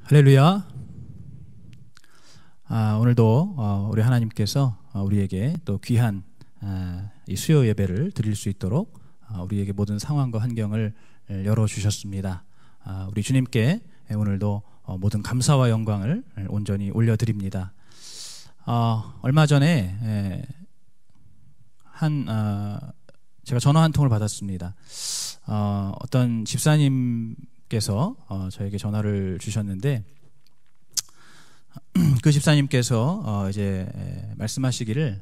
할렐루야. 오늘도 우리 하나님께서 우리에게 또 귀한 이 수요 예배를 드릴 수 있도록 우리에게 모든 상황과 환경을 열어주셨습니다. 우리 주님께 오늘도 모든 감사와 영광을 온전히 올려드립니다. 얼마 전에 제가 전화 한 통을 받았습니다. 어떤 집사님께서 저에게 전화를 주셨는데, 그 집사님께서 이제 말씀하시기를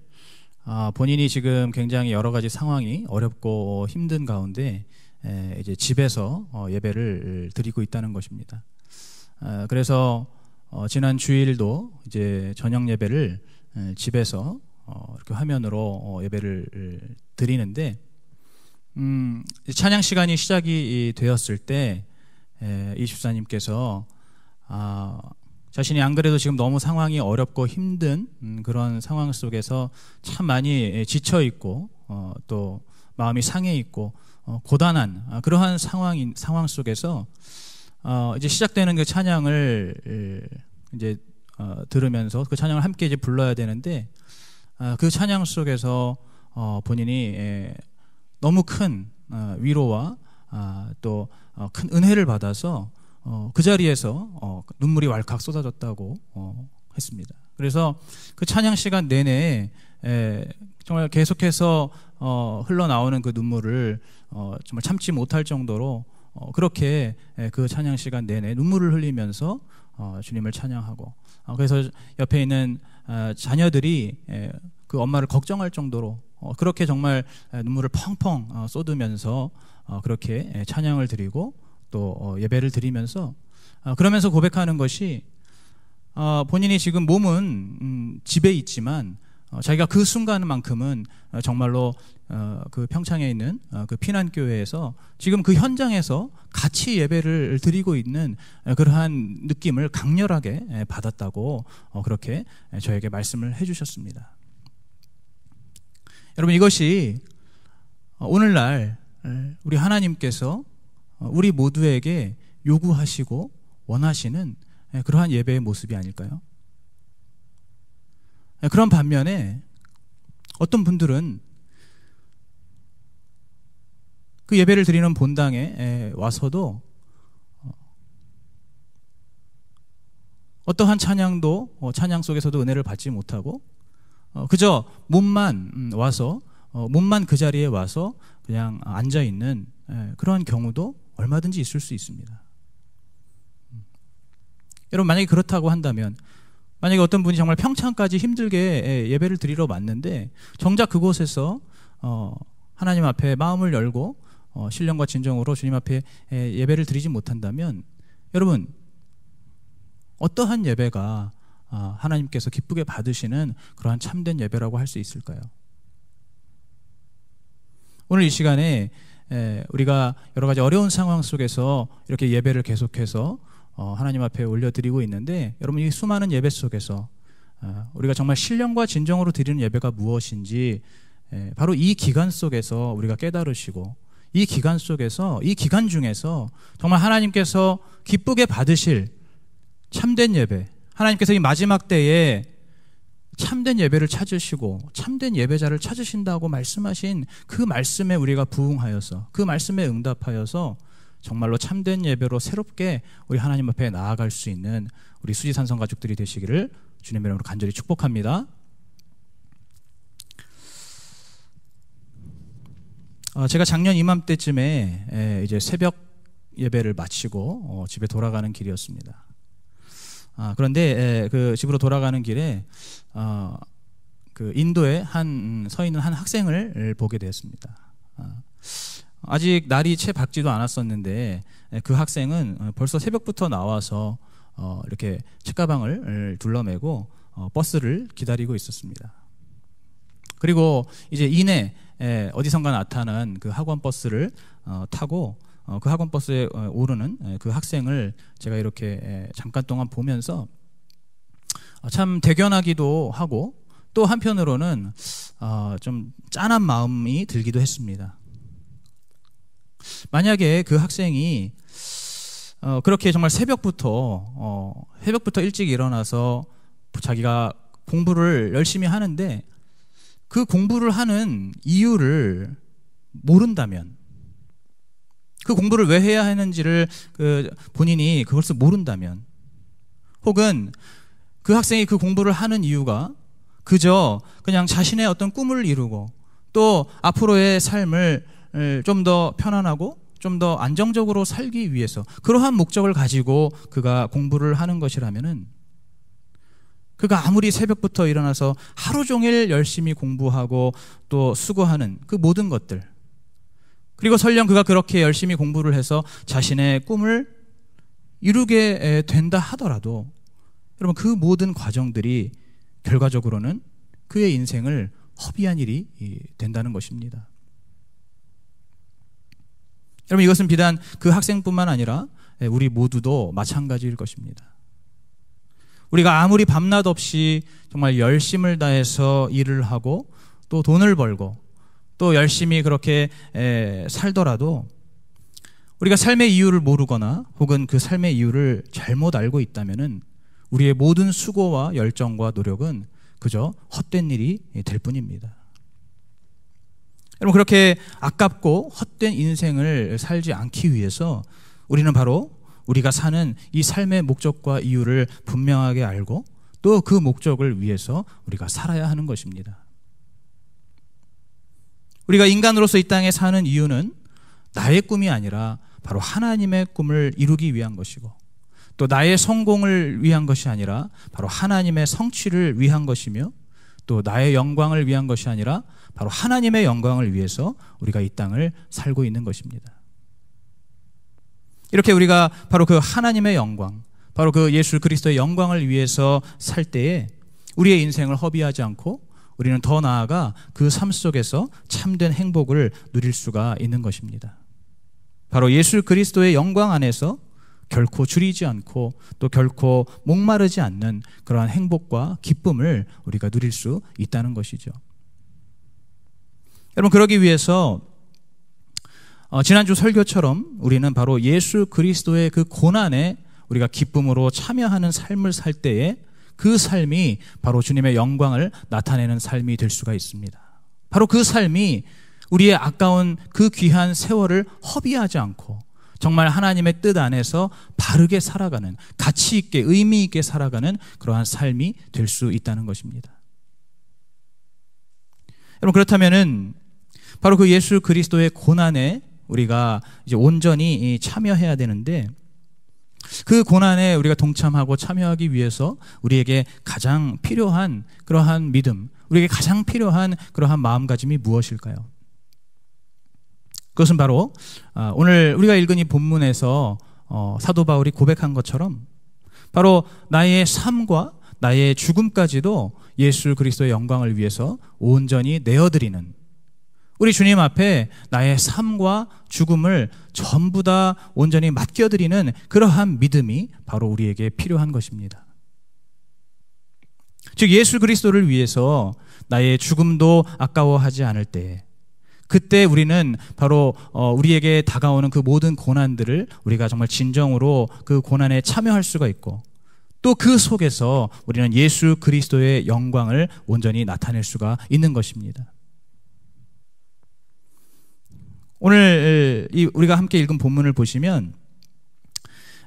본인이 지금 굉장히 여러 가지 상황이 어렵고 힘든 가운데 이제 집에서 예배를 드리고 있다는 것입니다. 그래서 지난 주일도 이제 저녁 예배를 집에서 이렇게 화면으로 예배를 드리는데, 찬양 시간이 시작이 되었을 때 이 집사님께서 자신이 안 그래도 지금 너무 상황이 어렵고 힘든 그런 상황 속에서 참 많이 지쳐 있고 또 마음이 상해 있고 고단한 그러한 상황 속에서 이제 시작되는 그 찬양을 이제 들으면서 그 찬양을 함께 이제 불러야 되는데, 그 찬양 속에서 본인이 너무 큰 위로와 또 큰 은혜를 받아서 그 자리에서 눈물이 왈칵 쏟아졌다고 했습니다. 그래서 그 찬양 시간 내내 정말 계속해서 흘러나오는 그 눈물을 정말 참지 못할 정도로 그렇게 그 찬양 시간 내내 눈물을 흘리면서 주님을 찬양하고, 그래서 옆에 있는 자녀들이 그 엄마를 걱정할 정도로 그렇게 정말 눈물을 펑펑 쏟으면서 그렇게 찬양을 드리고 또 예배를 드리면서 그러면서 고백하는 것이, 본인이 지금 몸은 집에 있지만 자기가 그 순간만큼은 정말로 그 평창에 있는 그 피난교회에서 지금 그 현장에서 같이 예배를 드리고 있는 그러한 느낌을 강렬하게 받았다고 그렇게 저에게 말씀을 해주셨습니다. 여러분, 이것이 오늘날 우리 하나님께서 우리 모두에게 요구하시고 원하시는 그러한 예배의 모습이 아닐까요? 그런 반면에 어떤 분들은 그 예배를 드리는 본당에 와서도 어떠한 찬양도 찬양 속에서도 은혜를 받지 못하고 그저 몸만 와서 몸만 그 자리에 와서 그냥 앉아있는 그러한 경우도 얼마든지 있을 수 있습니다. 여러분, 만약에 그렇다고 한다면, 만약에 어떤 분이 정말 평창까지 힘들게 예배를 드리러 왔는데 정작 그곳에서 하나님 앞에 마음을 열고 신령과 진정으로 주님 앞에 예배를 드리지 못한다면, 여러분, 어떠한 예배가 하나님께서 기쁘게 받으시는 그러한 참된 예배라고 할 수 있을까요? 오늘 이 시간에 우리가 여러 가지 어려운 상황 속에서 이렇게 예배를 계속해서 하나님 앞에 올려드리고 있는데, 여러분, 이 수많은 예배 속에서 우리가 정말 신령과 진정으로 드리는 예배가 무엇인지 바로 이 기간 속에서 우리가 깨달으시고, 이 기간 속에서, 이 기간 중에서 정말 하나님께서 기쁘게 받으실 참된 예배, 하나님께서 이 마지막 때에 참된 예배를 찾으시고 참된 예배자를 찾으신다고 말씀하신 그 말씀에 우리가 부응하여서, 그 말씀에 응답하여서 정말로 참된 예배로 새롭게 우리 하나님 앞에 나아갈 수 있는 우리 수지산성 가족들이 되시기를 주님의 이름으로 간절히 축복합니다. 제가 작년 이맘때쯤에 이제 새벽 예배를 마치고 집에 돌아가는 길이었습니다. 그런데 그 집으로 돌아가는 길에 그 인도에 서 있는 한 학생을 보게 되었습니다. 아직 날이 채 밝지도 않았었는데 그 학생은 벌써 새벽부터 나와서 이렇게 책가방을 둘러매고 버스를 기다리고 있었습니다. 그리고 이제 이내 어디선가 나타난 그 학원 버스를 타고 그 학원 버스에 오르는 그 학생을 제가 이렇게 잠깐 동안 보면서 참 대견하기도 하고, 또 한편으로는 좀 짠한 마음이 들기도 했습니다. 만약에 그 학생이 그렇게 정말 새벽부터 일찍 일어나서 자기가 공부를 열심히 하는데 그 공부를 하는 이유를 모른다면, 그 공부를 왜 해야 하는지를 본인이 그것을 모른다면, 혹은 그 학생이 그 공부를 하는 이유가 그저 그냥 자신의 어떤 꿈을 이루고 또 앞으로의 삶을 좀 더 편안하고 좀 더 안정적으로 살기 위해서 그러한 목적을 가지고 그가 공부를 하는 것이라면은, 그가 아무리 새벽부터 일어나서 하루 종일 열심히 공부하고 또 수고하는 그 모든 것들, 그리고 설령 그가 그렇게 열심히 공부를 해서 자신의 꿈을 이루게 된다 하더라도 여러분, 그 모든 과정들이 결과적으로는 그의 인생을 허비한 일이 된다는 것입니다. 여러분, 이것은 비단 그 학생뿐만 아니라 우리 모두도 마찬가지일 것입니다. 우리가 아무리 밤낮 없이 정말 열심을 다해서 일을 하고 또 돈을 벌고 또 열심히 그렇게 살더라도 우리가 삶의 이유를 모르거나 혹은 그 삶의 이유를 잘못 알고 있다면은 우리의 모든 수고와 열정과 노력은 그저 헛된 일이 될 뿐입니다. 여러분, 그렇게 아깝고 헛된 인생을 살지 않기 위해서 우리는 바로 우리가 사는 이 삶의 목적과 이유를 분명하게 알고 또 그 목적을 위해서 우리가 살아야 하는 것입니다. 우리가 인간으로서 이 땅에 사는 이유는 나의 꿈이 아니라 바로 하나님의 꿈을 이루기 위한 것이고, 또 나의 성공을 위한 것이 아니라 바로 하나님의 성취를 위한 것이며, 또 나의 영광을 위한 것이 아니라 바로 하나님의 영광을 위해서 우리가 이 땅을 살고 있는 것입니다. 이렇게 우리가 바로 그 하나님의 영광, 바로 그 예수 그리스도의 영광을 위해서 살 때에 우리의 인생을 허비하지 않고 우리는 더 나아가 그 삶 속에서 참된 행복을 누릴 수가 있는 것입니다. 바로 예수 그리스도의 영광 안에서 결코 줄이지 않고 또 결코 목마르지 않는 그러한 행복과 기쁨을 우리가 누릴 수 있다는 것이죠. 여러분, 그러기 위해서 지난주 설교처럼 우리는 바로 예수 그리스도의 그 고난에 우리가 기쁨으로 참여하는 삶을 살 때에 그 삶이 바로 주님의 영광을 나타내는 삶이 될 수가 있습니다. 바로 그 삶이 우리의 아까운 그 귀한 세월을 허비하지 않고 정말 하나님의 뜻 안에서 바르게 살아가는, 가치 있게 의미 있게 살아가는 그러한 삶이 될 수 있다는 것입니다. 여러분, 그렇다면은 바로 그 예수 그리스도의 고난에 우리가 이제 온전히 참여해야 되는데, 그 고난에 우리가 동참하고 참여하기 위해서 우리에게 가장 필요한 그러한 믿음, 우리에게 가장 필요한 그러한 마음가짐이 무엇일까요? 그것은 바로 오늘 우리가 읽은 이 본문에서 사도 바울이 고백한 것처럼 바로 나의 삶과 나의 죽음까지도 예수 그리스도의 영광을 위해서 온전히 내어드리는, 우리 주님 앞에 나의 삶과 죽음을 전부 다 온전히 맡겨드리는 그러한 믿음이 바로 우리에게 필요한 것입니다. 즉, 예수 그리스도를 위해서 나의 죽음도 아까워하지 않을 때, 그때 우리는 바로 우리에게 다가오는 그 모든 고난들을 우리가 정말 진정으로 그 고난에 참여할 수가 있고, 또 그 속에서 우리는 예수 그리스도의 영광을 온전히 나타낼 수가 있는 것입니다. 오늘 우리가 함께 읽은 본문을 보시면,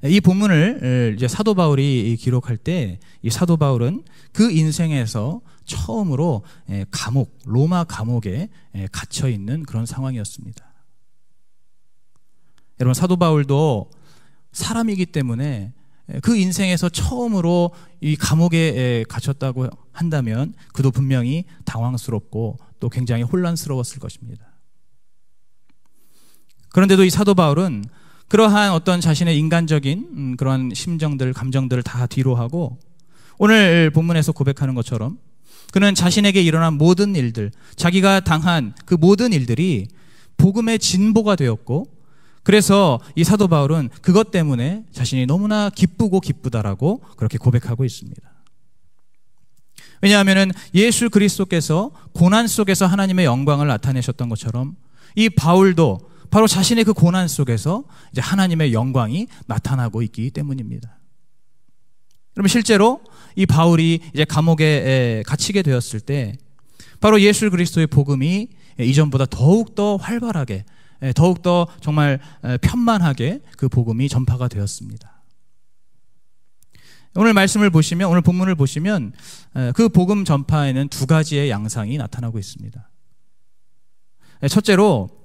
이 본문을 이제 사도 바울이 기록할 때 이 사도 바울은 그 인생에서 처음으로 감옥, 로마 감옥에 갇혀 있는 그런 상황이었습니다. 여러분, 사도 바울도 사람이기 때문에 그 인생에서 처음으로 이 감옥에 갇혔다고 한다면 그도 분명히 당황스럽고 또 굉장히 혼란스러웠을 것입니다. 그런데도 이 사도 바울은 그러한 어떤 자신의 인간적인 그러한 심정들, 감정들을 다 뒤로 하고 오늘 본문에서 고백하는 것처럼 그는 자신에게 일어난 모든 일들, 자기가 당한 그 모든 일들이 복음의 진보가 되었고, 그래서 이 사도 바울은 그것 때문에 자신이 너무나 기쁘고 기쁘다라고 그렇게 고백하고 있습니다. 왜냐하면 예수 그리스도께서 고난 속에서 하나님의 영광을 나타내셨던 것처럼 이 바울도 바로 자신의 그 고난 속에서 이제 하나님의 영광이 나타나고 있기 때문입니다. 그러면 실제로 이 바울이 이제 감옥에 갇히게 되었을 때 바로 예수 그리스도의 복음이 이전보다 더욱더 활발하게, 더욱더 정말 편만하게 그 복음이 전파가 되었습니다. 오늘 말씀을 보시면, 오늘 본문을 보시면 그 복음 전파에는 두 가지의 양상이 나타나고 있습니다. 첫째로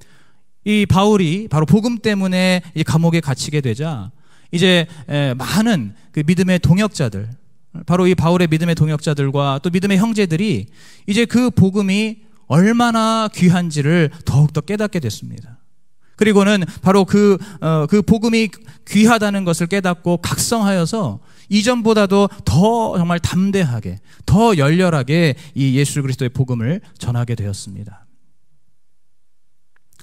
이 바울이 바로 복음 때문에 이 감옥에 갇히게 되자 이제 많은 그 믿음의 동역자들, 바로 이 바울의 믿음의 동역자들과 또 믿음의 형제들이 이제 그 복음이 얼마나 귀한지를 더욱더 깨닫게 됐습니다. 그리고는 바로 그 복음이 귀하다는 것을 깨닫고 각성하여서 이전보다도 더 정말 담대하게, 더 열렬하게 이 예수 그리스도의 복음을 전하게 되었습니다.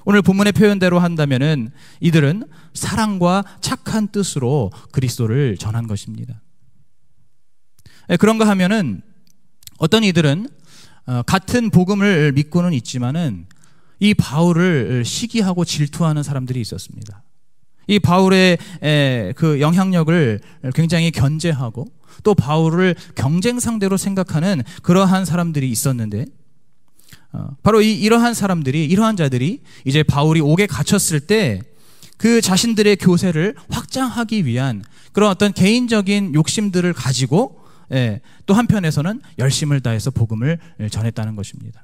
오늘 본문의 표현대로 한다면은 이들은 사랑과 착한 뜻으로 그리스도를 전한 것입니다. 그런가 하면은 어떤 이들은 같은 복음을 믿고는 있지만은 이 바울을 시기하고 질투하는 사람들이 있었습니다. 이 바울의 그 영향력을 굉장히 견제하고 또 바울을 경쟁 상대로 생각하는 그러한 사람들이 있었는데, 바로 이러한 사람들이, 이러한 자들이 이제 바울이 옥에 갇혔을 때 그 자신들의 교세를 확장하기 위한 그런 어떤 개인적인 욕심들을 가지고 또 한편에서는 열심을 다해서 복음을 전했다는 것입니다.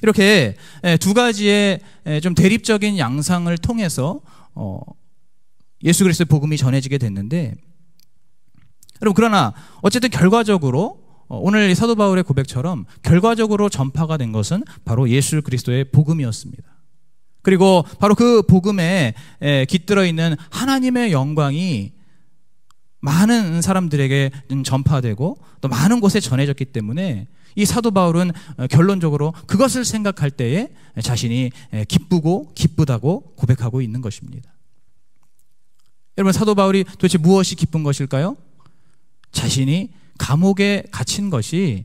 이렇게 두 가지의 좀 대립적인 양상을 통해서 예수 그리스도의 복음이 전해지게 됐는데, 여러분, 그러나 어쨌든 결과적으로 오늘 사도 바울의 고백처럼 결과적으로 전파가 된 것은 바로 예수 그리스도의 복음이었습니다. 그리고 바로 그 복음에 깃들어 있는 하나님의 영광이 많은 사람들에게 전파되고 또 많은 곳에 전해졌기 때문에 이 사도 바울은 결론적으로 그것을 생각할 때에 자신이 기쁘고 기쁘다고 고백하고 있는 것입니다. 여러분, 사도 바울이 도대체 무엇이 기쁜 것일까요? 자신이 감옥에 갇힌 것이,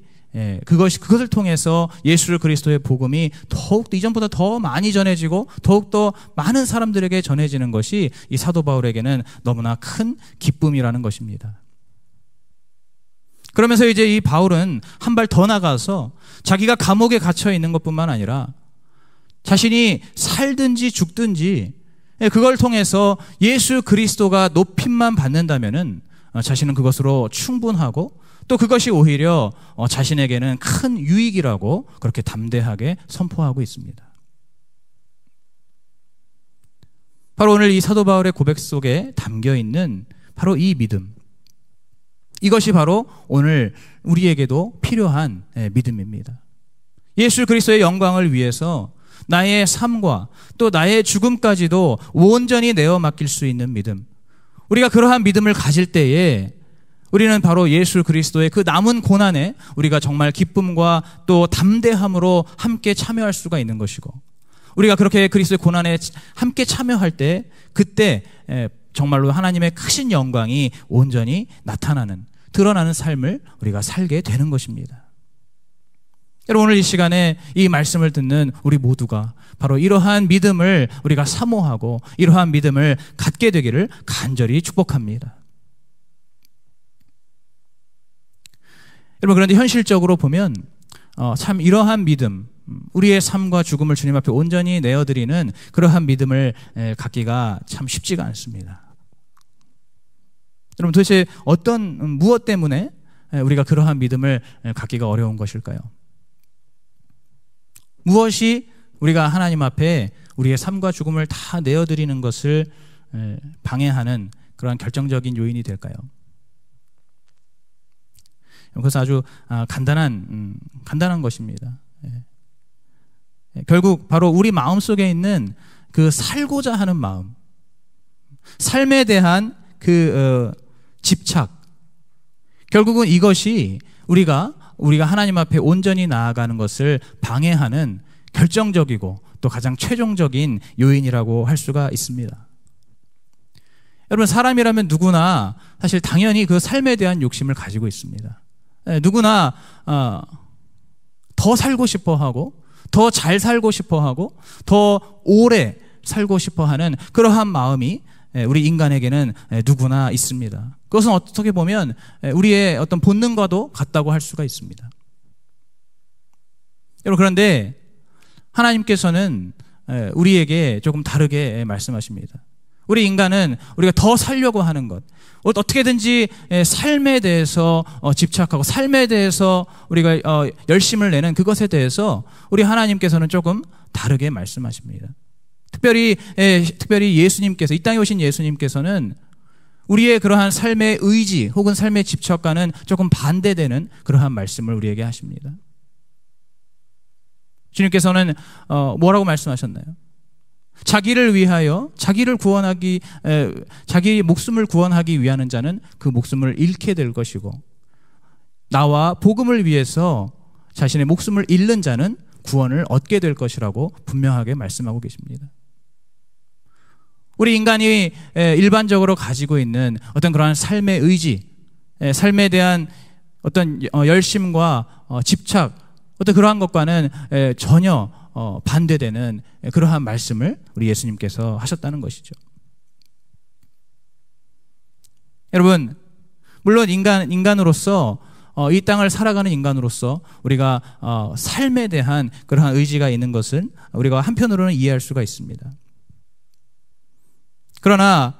그것을 통해서 예수 그리스도의 복음이 더욱더 이전보다 더 많이 전해지고 더욱더 많은 사람들에게 전해지는 것이 이 사도 바울에게는 너무나 큰 기쁨이라는 것입니다. 그러면서 이제 이 바울은 한 발 더 나가서 자기가 감옥에 갇혀 있는 것뿐만 아니라 자신이 살든지 죽든지 그걸 통해서 예수 그리스도가 높임만 받는다면은 자신은 그것으로 충분하고 또 그것이 오히려 자신에게는 큰 유익이라고 그렇게 담대하게 선포하고 있습니다. 바로 오늘 이 사도 바울의 고백 속에 담겨 있는 바로 이 믿음, 이것이 바로 오늘 우리에게도 필요한 믿음입니다. 예수 그리스도의 영광을 위해서 나의 삶과 또 나의 죽음까지도 온전히 내어 맡길 수 있는 믿음, 우리가 그러한 믿음을 가질 때에 우리는 바로 예수 그리스도의 그 남은 고난에 우리가 정말 기쁨과 또 담대함으로 함께 참여할 수가 있는 것이고, 우리가 그렇게 그리스도의 고난에 함께 참여할 때 그때 정말로 하나님의 크신 영광이 온전히 나타나는, 드러나는 삶을 우리가 살게 되는 것입니다. 여러분, 오늘 이 시간에 이 말씀을 듣는 우리 모두가 바로 이러한 믿음을 우리가 사모하고 이러한 믿음을 갖게 되기를 간절히 축복합니다. 여러분, 그런데 현실적으로 보면 참 이러한 믿음, 우리의 삶과 죽음을 주님 앞에 온전히 내어드리는 그러한 믿음을 갖기가 참 쉽지가 않습니다. 여러분, 도대체 무엇 때문에 우리가 그러한 믿음을 갖기가 어려운 것일까요? 무엇이 우리가 하나님 앞에 우리의 삶과 죽음을 다 내어드리는 것을 방해하는 그러한 결정적인 요인이 될까요? 그것은 아주 간단한 것입니다. 결국 바로 우리 마음 속에 있는 그 살고자 하는 마음, 삶에 대한 그 집착, 결국은 이것이 우리가 하나님 앞에 온전히 나아가는 것을 방해하는 결정적이고 또 가장 최종적인 요인이라고 할 수가 있습니다. 여러분, 사람이라면 누구나 사실 당연히 그 삶에 대한 욕심을 가지고 있습니다. 누구나 더 살고 싶어 하고 더 잘 살고 싶어하고 더 오래 살고 싶어하는 그러한 마음이 우리 인간에게는 누구나 있습니다. 그것은 어떻게 보면 우리의 어떤 본능과도 같다고 할 수가 있습니다. 여러분, 그런데 하나님께서는 우리에게 조금 다르게 말씀하십니다. 우리 인간은 우리가 더 살려고 하는 것, 어떻게든지 삶에 대해서 집착하고 삶에 대해서 우리가 열심을 내는 그것에 대해서 우리 하나님께서는 조금 다르게 말씀하십니다. 특별히 예수님께서, 이 땅에 오신 예수님께서는 우리의 그러한 삶의 의지 혹은 삶의 집착과는 조금 반대되는 그러한 말씀을 우리에게 하십니다. 주님께서는 뭐라고 말씀하셨나요? 자기를 위하여 자기 목숨을 구원하기 위하는 자는 그 목숨을 잃게 될 것이고, 나와 복음을 위해서 자신의 목숨을 잃는 자는 구원을 얻게 될 것이라고 분명하게 말씀하고 계십니다. 우리 인간이 일반적으로 가지고 있는 어떤 그러한 삶의 의지, 삶에 대한 어떤 열심과 집착, 어떤 그러한 것과는 전혀 반대되는 그러한 말씀을 우리 예수님께서 하셨다는 것이죠. 여러분, 물론 인간으로서 이 땅을 살아가는 인간으로서 우리가 삶에 대한 그러한 의지가 있는 것은 우리가 한편으로는 이해할 수가 있습니다. 그러나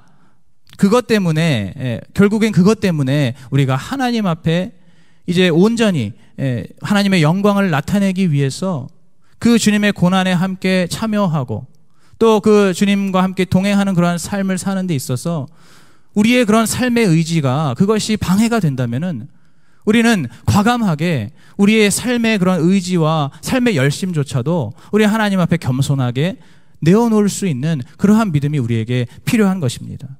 결국엔 그것 때문에 우리가 하나님 앞에 이제 온전히 하나님의 영광을 나타내기 위해서 그 주님의 고난에 함께 참여하고 또 그 주님과 함께 동행하는 그러한 삶을 사는 데 있어서 우리의 그런 삶의 의지가 그것이 방해가 된다면은 우리는 과감하게 우리의 삶의 그런 의지와 삶의 열심조차도 우리 하나님 앞에 겸손하게 내어놓을 수 있는 그러한 믿음이 우리에게 필요한 것입니다.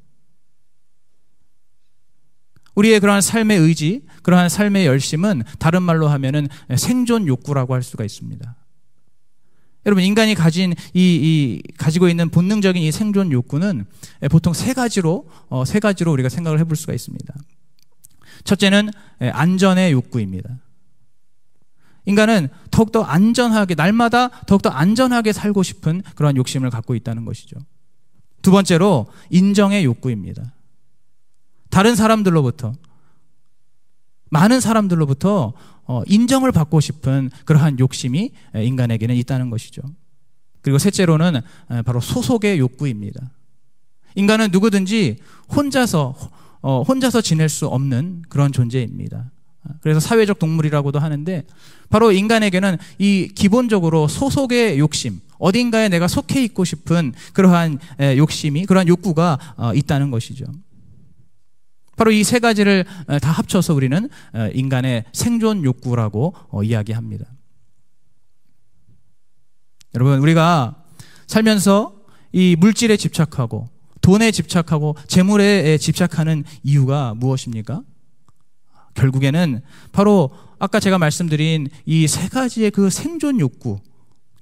우리의 그러한 삶의 의지, 그러한 삶의 열심은 다른 말로 하면은 생존 욕구라고 할 수가 있습니다. 여러분, 인간이 가지고 있는 본능적인 이 생존 욕구는 보통 세 가지로 우리가 생각을 해볼 수가 있습니다. 첫째는 안전의 욕구입니다. 인간은 더욱더 안전하게, 날마다 더욱더 안전하게 살고 싶은 그런 욕심을 갖고 있다는 것이죠. 두 번째로 인정의 욕구입니다. 많은 사람들로부터 인정을 받고 싶은 그러한 욕심이 인간에게는 있다는 것이죠. 그리고 셋째로는 바로 소속의 욕구입니다. 인간은 누구든지 혼자서 지낼 수 없는 그런 존재입니다. 그래서 사회적 동물이라고도 하는데, 바로 인간에게는 이 기본적으로 소속의 욕심, 어딘가에 내가 속해 있고 싶은 그러한 그러한 욕구가 있다는 것이죠. 바로 이 세 가지를 다 합쳐서 우리는 인간의 생존 욕구라고 이야기합니다. 여러분, 우리가 살면서 이 물질에 집착하고 돈에 집착하고 재물에 집착하는 이유가 무엇입니까? 결국에는 바로 아까 제가 말씀드린 이 세 가지의 그 생존 욕구,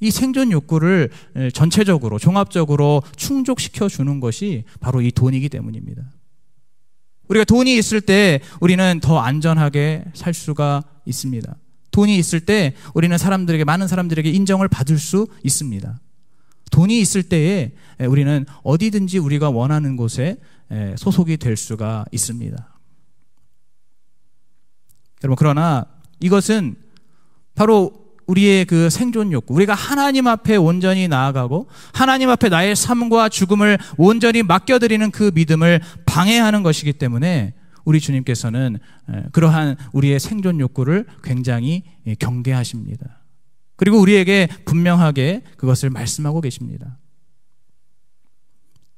이 생존 욕구를 전체적으로 종합적으로 충족시켜 주는 것이 바로 이 돈이기 때문입니다. 우리가 돈이 있을 때 우리는 더 안전하게 살 수가 있습니다. 돈이 있을 때 우리는 많은 사람들에게 인정을 받을 수 있습니다. 돈이 있을 때에 우리는 어디든지 우리가 원하는 곳에 소속이 될 수가 있습니다. 여러분, 그러나 이것은 바로 우리의 그 생존 욕구, 우리가 하나님 앞에 온전히 나아가고 하나님 앞에 나의 삶과 죽음을 온전히 맡겨드리는 그 믿음을 방해하는 것이기 때문에 우리 주님께서는 그러한 우리의 생존 욕구를 굉장히 경계하십니다. 그리고 우리에게 분명하게 그것을 말씀하고 계십니다.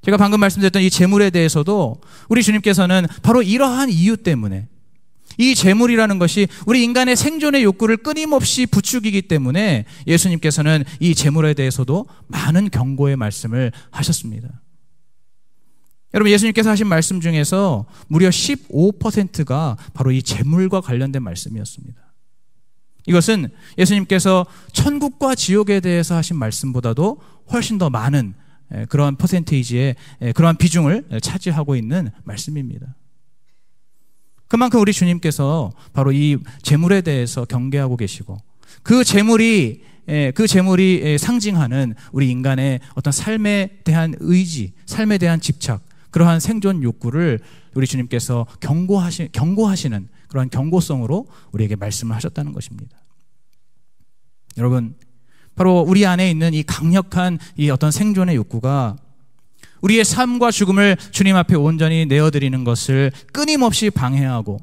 제가 방금 말씀드렸던 이 재물에 대해서도 우리 주님께서는 바로 이러한 이유 때문에, 이 재물이라는 것이 우리 인간의 생존의 욕구를 끊임없이 부추기기 때문에 예수님께서는 이 재물에 대해서도 많은 경고의 말씀을 하셨습니다. 여러분, 예수님께서 하신 말씀 중에서 무려 15%가 바로 이 재물과 관련된 말씀이었습니다. 이것은 예수님께서 천국과 지옥에 대해서 하신 말씀보다도 훨씬 더 많은 그러한 퍼센테이지의 그러한 비중을 차지하고 있는 말씀입니다. 그만큼 우리 주님께서 바로 이 재물에 대해서 경계하고 계시고, 그 재물이 그 재물이 상징하는 우리 인간의 어떤 삶에 대한 의지, 삶에 대한 집착, 그러한 생존 욕구를 우리 주님께서 경고하시는 그러한 경고성으로 우리에게 말씀을 하셨다는 것입니다. 여러분, 바로 우리 안에 있는 이 강력한 이 어떤 생존의 욕구가 우리의 삶과 죽음을 주님 앞에 온전히 내어드리는 것을 끊임없이 방해하고,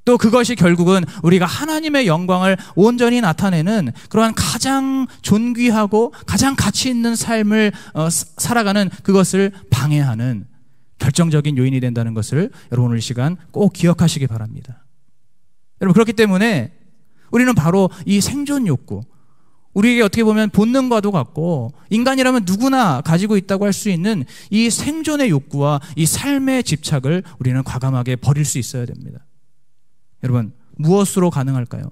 또 그것이 결국은 우리가 하나님의 영광을 온전히 나타내는 그러한 가장 존귀하고 가장 가치 있는 삶을 살아가는 그것을 방해하는 결정적인 요인이 된다는 것을 여러분 오늘 이 시간 꼭 기억하시기 바랍니다. 여러분, 그렇기 때문에 우리는 바로 이 생존 욕구, 우리에게 어떻게 보면 본능과도 같고 인간이라면 누구나 가지고 있다고 할 수 있는 이 생존의 욕구와 이 삶의 집착을 우리는 과감하게 버릴 수 있어야 됩니다. 여러분, 무엇으로 가능할까요?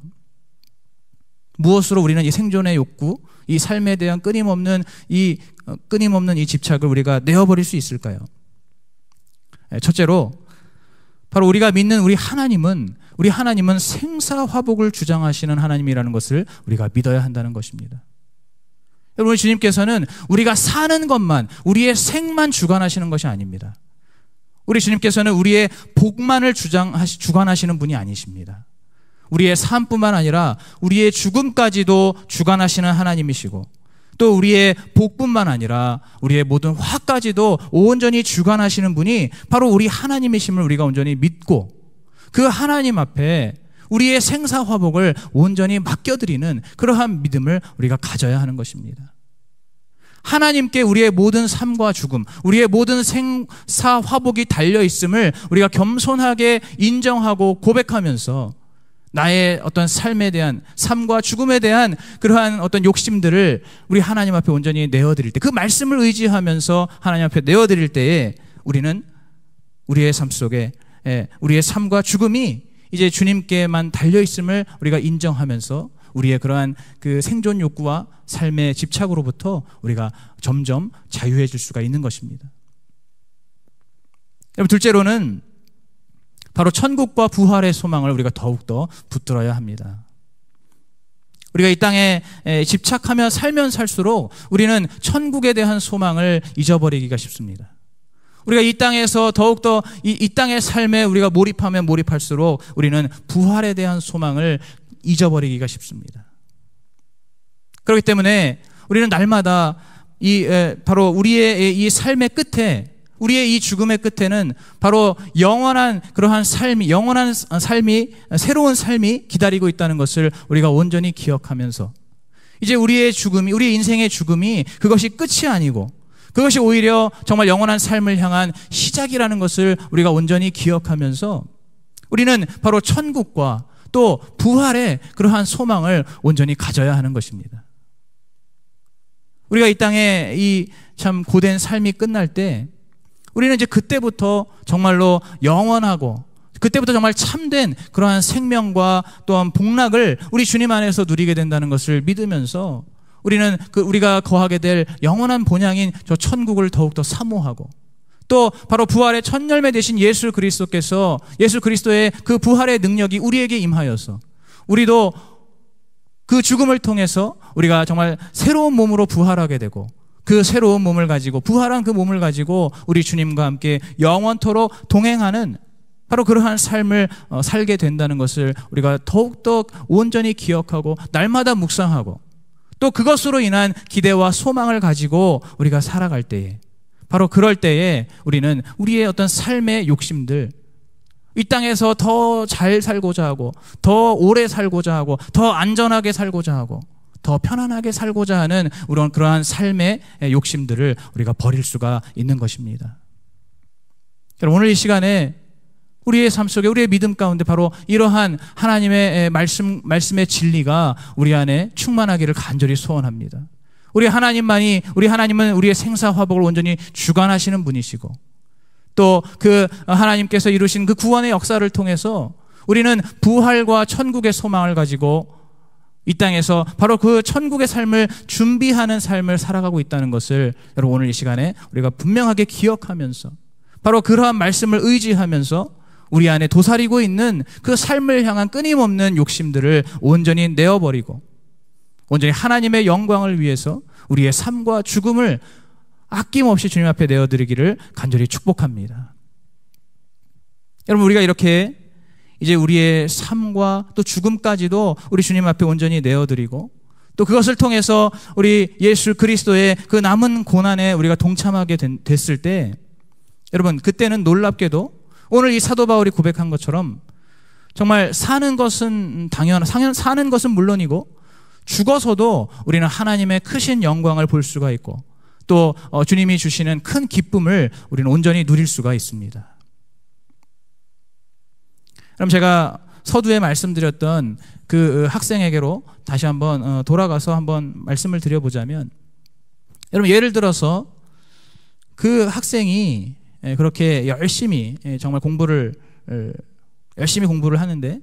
무엇으로 우리는 이 생존의 욕구, 이 삶에 대한 끊임없는 이 집착을 우리가 내어버릴 수 있을까요? 첫째로, 바로 우리가 믿는 우리 하나님은 생사화복을 주장하시는 하나님이라는 것을 우리가 믿어야 한다는 것입니다. 여러분, 주님께서는 우리가 사는 것만, 우리의 생만 주관하시는 것이 아닙니다. 우리 주님께서는 우리의 복만을 주관하시는 분이 아니십니다. 우리의 삶뿐만 아니라 우리의 죽음까지도 주관하시는 하나님이시고, 또 우리의 복뿐만 아니라 우리의 모든 화까지도 온전히 주관하시는 분이 바로 우리 하나님이심을 우리가 온전히 믿고, 그 하나님 앞에 우리의 생사화복을 온전히 맡겨드리는 그러한 믿음을 우리가 가져야 하는 것입니다. 하나님께 우리의 모든 삶과 죽음, 우리의 모든 생사화복이 달려있음을 우리가 겸손하게 인정하고 고백하면서 나의 어떤 삶과 죽음에 대한 그러한 어떤 욕심들을 우리 하나님 앞에 온전히 내어드릴 때, 그 말씀을 의지하면서 하나님 앞에 내어드릴 때에 우리는 우리의 삶 속에 우리의 삶과 죽음이 이제 주님께만 달려있음을 우리가 인정하면서 우리의 그러한 그 생존 욕구와 삶의 집착으로부터 우리가 점점 자유해질 수가 있는 것입니다. 여러분, 둘째로는 바로 천국과 부활의 소망을 우리가 더욱더 붙들어야 합니다. 우리가 이 땅에 집착하며 살면 살수록 우리는 천국에 대한 소망을 잊어버리기가 쉽습니다. 우리가 이 땅에서 더욱더 이 땅의 삶에 우리가 몰입하면 몰입할수록 우리는 부활에 대한 소망을 잊어버리기가 쉽습니다. 그렇기 때문에 우리는 날마다 바로 우리의 이 삶의 끝에, 우리의 이 죽음의 끝에는 바로 영원한 삶이, 새로운 삶이 기다리고 있다는 것을 우리가 온전히 기억하면서, 이제 우리의 인생의 죽음이 그것이 끝이 아니고 그것이 오히려 정말 영원한 삶을 향한 시작이라는 것을 우리가 온전히 기억하면서 우리는 바로 천국과 또 부활의 그러한 소망을 온전히 가져야 하는 것입니다. 우리가 이 땅에 이 참 고된 삶이 끝날 때 우리는 이제 그때부터 정말로 영원하고 그때부터 정말 참된 그러한 생명과 또한 복락을 우리 주님 안에서 누리게 된다는 것을 믿으면서 우리는 우리가 거하게 될 영원한 본향인 저 천국을 더욱더 사모하고, 또 바로 부활의 첫 열매 되신 예수 그리스도의 그 부활의 능력이 우리에게 임하여서 우리도 그 죽음을 통해서 우리가 정말 새로운 몸으로 부활하게 되고, 그 새로운 몸을 가지고, 부활한 그 몸을 가지고 우리 주님과 함께 영원토록 동행하는 바로 그러한 삶을 살게 된다는 것을 우리가 더욱더 온전히 기억하고 날마다 묵상하고, 또 그것으로 인한 기대와 소망을 가지고 우리가 살아갈 때에, 바로 그럴 때에 우리는 우리의 어떤 삶의 욕심들, 이 땅에서 더 잘 살고자 하고, 더 오래 살고자 하고, 더 안전하게 살고자 하고, 더 편안하게 살고자 하는 그러한 삶의 욕심들을 우리가 버릴 수가 있는 것입니다. 여러분, 오늘 이 시간에 우리의 삶 속에, 우리의 믿음 가운데 바로 이러한 하나님의 말씀의 진리가 우리 안에 충만하기를 간절히 소원합니다. 우리 하나님은 우리의 생사화복을 온전히 주관하시는 분이시고, 또 그 하나님께서 이루신 그 구원의 역사를 통해서 우리는 부활과 천국의 소망을 가지고 이 땅에서 바로 그 천국의 삶을 준비하는 삶을 살아가고 있다는 것을 여러분 오늘 이 시간에 우리가 분명하게 기억하면서, 바로 그러한 말씀을 의지하면서 우리 안에 도사리고 있는 그 삶을 향한 끊임없는 욕심들을 온전히 내어버리고, 온전히 하나님의 영광을 위해서 우리의 삶과 죽음을 아낌없이 주님 앞에 내어드리기를 간절히 축복합니다. 여러분, 우리가 이렇게 이제 우리의 삶과 또 죽음까지도 우리 주님 앞에 온전히 내어드리고 또 그것을 통해서 우리 예수 그리스도의 그 남은 고난에 우리가 동참하게 됐을 때, 여러분, 그때는 놀랍게도 오늘 이 사도 바울이 고백한 것처럼 정말 사는 것은 사는 것은 물론이고 죽어서도 우리는 하나님의 크신 영광을 볼 수가 있고 또 주님이 주시는 큰 기쁨을 우리는 온전히 누릴 수가 있습니다. 그럼 제가 서두에 말씀드렸던 그 학생에게로 다시 한번 돌아가서 한번 말씀을 드려보자면, 여러분, 예를 들어서 그 학생이 그렇게 열심히 정말 열심히 공부를 하는데,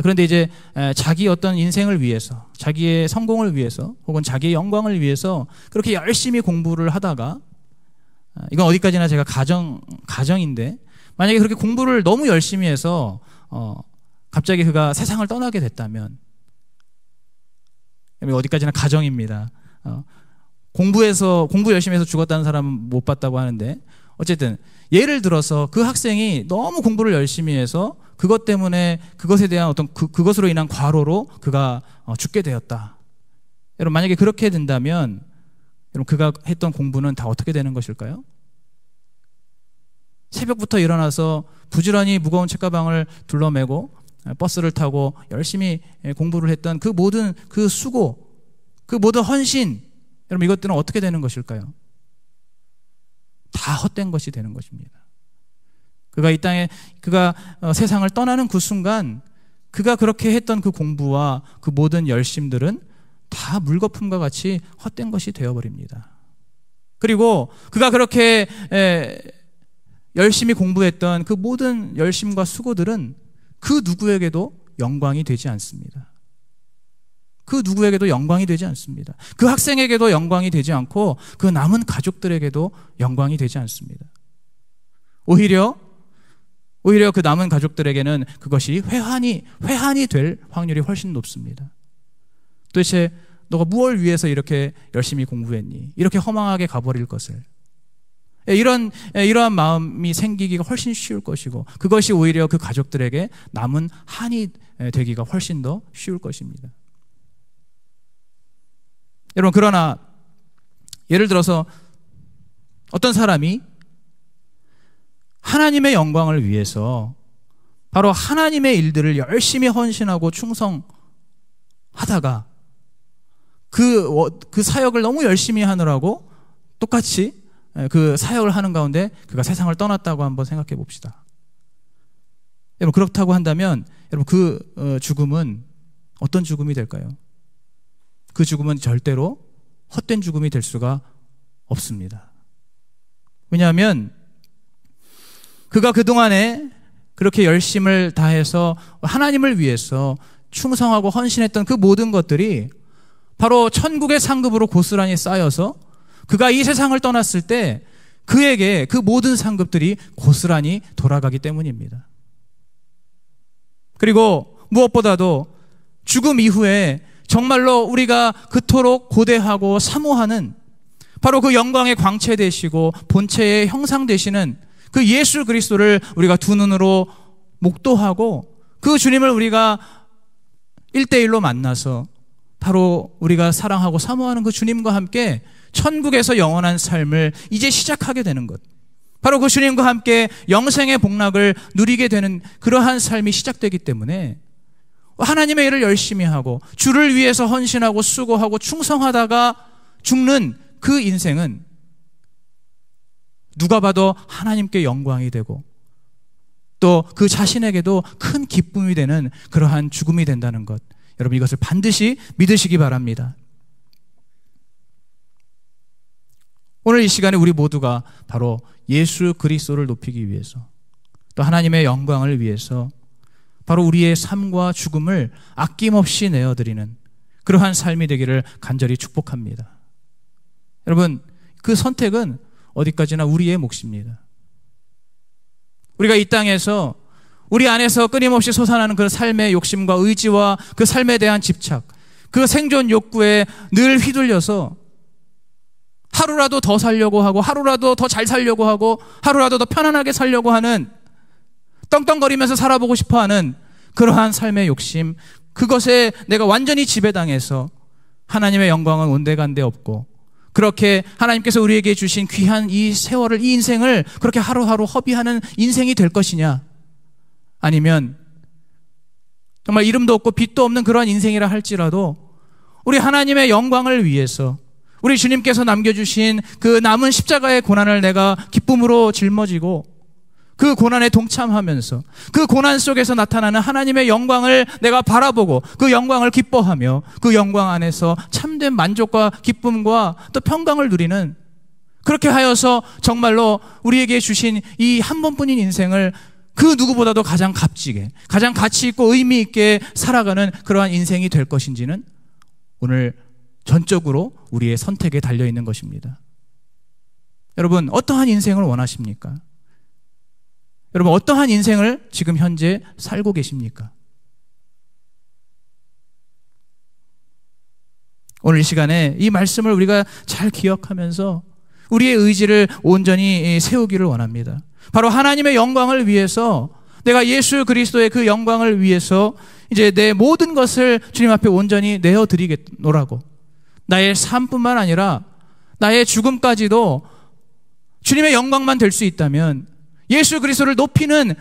그런데 이제 자기 어떤 인생을 위해서, 자기의 성공을 위해서 혹은 자기의 영광을 위해서 그렇게 열심히 공부를 하다가, 이건 어디까지나 제가 가정인데, 만약에 그렇게 공부를 너무 열심히 해서 갑자기 그가 세상을 떠나게 됐다면, 어디까지나 가정입니다. 공부 열심히 해서 죽었다는 사람은 못 봤다고 하는데, 어쨌든 예를 들어서 그 학생이 너무 공부를 열심히 해서 그것 때문에 그것에 대한 어떤 그것으로 인한 과로로 그가 죽게 되었다. 여러분, 만약에 그렇게 된다면 여러분, 그가 했던 공부는 다 어떻게 되는 것일까요? 새벽부터 일어나서 부지런히 무거운 책가방을 둘러매고 버스를 타고 열심히 공부를 했던 그 모든 그 수고, 그 모든 헌신, 여러분, 이것들은 어떻게 되는 것일까요? 다 헛된 것이 되는 것입니다. 그가 이 땅에, 그가 세상을 떠나는 그 순간 그가 그렇게 했던 그 공부와 그 모든 열심들은 다 물거품과 같이 헛된 것이 되어버립니다. 그리고 그가 그렇게 열심히 공부했던 그 모든 열심과 수고들은 그 누구에게도 영광이 되지 않습니다. 그 누구에게도 영광이 되지 않습니다. 그 학생에게도 영광이 되지 않고 그 남은 가족들에게도 영광이 되지 않습니다. 오히려 그 남은 가족들에게는 그것이 회한이 될 확률이 훨씬 높습니다. 도대체 너가 무엇을 위해서 이렇게 열심히 공부했니? 이렇게 허망하게 가버릴 것을. 이러한 마음이 생기기가 훨씬 쉬울 것이고, 그것이 오히려 그 가족들에게 남은 한이 되기가 훨씬 더 쉬울 것입니다. 여러분, 그러나 예를 들어서 어떤 사람이 하나님의 영광을 위해서 바로 하나님의 일들을 열심히 헌신하고 충성하다가 그 사역을 너무 열심히 하느라고 똑같이 그 사역을 하는 가운데 그가 세상을 떠났다고 한번 생각해 봅시다. 여러분, 그렇다고 한다면 여러분, 그 죽음은 어떤 죽음이 될까요? 그 죽음은 절대로 헛된 죽음이 될 수가 없습니다. 왜냐하면 그가 그동안에 그렇게 열심을 다해서 하나님을 위해서 충성하고 헌신했던 그 모든 것들이 바로 천국의 상급으로 고스란히 쌓여서 그가 이 세상을 떠났을 때 그에게 그 모든 상급들이 고스란히 돌아가기 때문입니다. 그리고 무엇보다도 죽음 이후에 정말로 우리가 그토록 고대하고 사모하는 바로 그 영광의 광채 되시고 본체의 형상 되시는 그 예수 그리스도를 우리가 두 눈으로 목도하고 그 주님을 우리가 1대1로 만나서 바로 우리가 사랑하고 사모하는 그 주님과 함께 천국에서 영원한 삶을 이제 시작하게 되는 것, 바로 그 주님과 함께 영생의 복락을 누리게 되는 그러한 삶이 시작되기 때문에 하나님의 일을 열심히 하고 주를 위해서 헌신하고 수고하고 충성하다가 죽는 그 인생은 누가 봐도 하나님께 영광이 되고 또 그 자신에게도 큰 기쁨이 되는 그러한 죽음이 된다는 것, 여러분, 이것을 반드시 믿으시기 바랍니다. 오늘 이 시간에 우리 모두가 바로 예수 그리스도를 높이기 위해서 또 하나님의 영광을 위해서 바로 우리의 삶과 죽음을 아낌없이 내어드리는 그러한 삶이 되기를 간절히 축복합니다. 여러분, 그 선택은 어디까지나 우리의 몫입니다. 우리가 이 땅에서 우리 안에서 끊임없이 솟아나는 그 삶의 욕심과 의지와 그 삶에 대한 집착, 그 생존 욕구에 늘 휘둘려서 하루라도 더 살려고 하고, 하루라도 더 잘 살려고 하고, 하루라도 더 편안하게 살려고 하는, 떵떵거리면서 살아보고 싶어하는 그러한 삶의 욕심, 그것에 내가 완전히 지배당해서 하나님의 영광은 온데간데 없고, 그렇게 하나님께서 우리에게 주신 귀한 이 세월을, 이 인생을 그렇게 하루하루 허비하는 인생이 될 것이냐, 아니면 정말 이름도 없고 빛도 없는 그러한 인생이라 할지라도 우리 하나님의 영광을 위해서 우리 주님께서 남겨주신 그 남은 십자가의 고난을 내가 기쁨으로 짊어지고 그 고난에 동참하면서 그 고난 속에서 나타나는 하나님의 영광을 내가 바라보고 그 영광을 기뻐하며 그 영광 안에서 참된 만족과 기쁨과 또 평강을 누리는, 그렇게 하여서 정말로 우리에게 주신 이 한 번뿐인 인생을 그 누구보다도 가장 값지게, 가장 가치 있고 의미 있게 살아가는 그러한 인생이 될 것인지는 오늘 전적으로 우리의 선택에 달려있는 것입니다. 여러분, 어떠한 인생을 원하십니까? 여러분, 어떠한 인생을 지금 현재 살고 계십니까? 오늘 이 시간에 이 말씀을 우리가 잘 기억하면서 우리의 의지를 온전히 세우기를 원합니다. 바로 하나님의 영광을 위해서, 내가 예수 그리스도의 그 영광을 위해서 이제 내 모든 것을 주님 앞에 온전히 내어드리겠노라고, 나의 삶뿐만 아니라 나의 죽음까지도 주님의 영광만 될 수 있다면, 예수 그리스도를 높이는,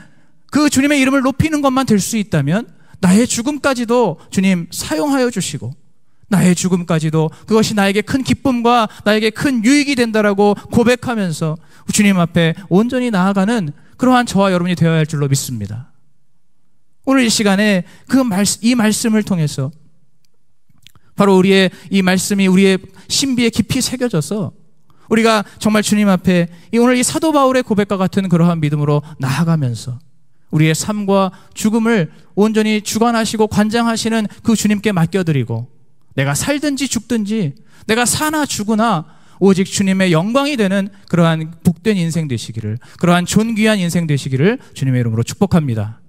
그 주님의 이름을 높이는 것만 될 수 있다면 나의 죽음까지도 주님 사용하여 주시고, 나의 죽음까지도 그것이 나에게 큰 기쁨과 나에게 큰 유익이 된다라고 고백하면서 주님 앞에 온전히 나아가는 그러한 저와 여러분이 되어야 할 줄로 믿습니다. 오늘 이 시간에 이 말씀을 통해서 바로 우리의 이 말씀이 우리의 신비에 깊이 새겨져서 우리가 정말 주님 앞에 오늘 이 사도 바울의 고백과 같은 그러한 믿음으로 나아가면서 우리의 삶과 죽음을 온전히 주관하시고 관장하시는 그 주님께 맡겨드리고, 내가 살든지 죽든지, 내가 사나 죽으나 오직 주님의 영광이 되는 그러한 복된 인생 되시기를, 그러한 존귀한 인생 되시기를 주님의 이름으로 축복합니다.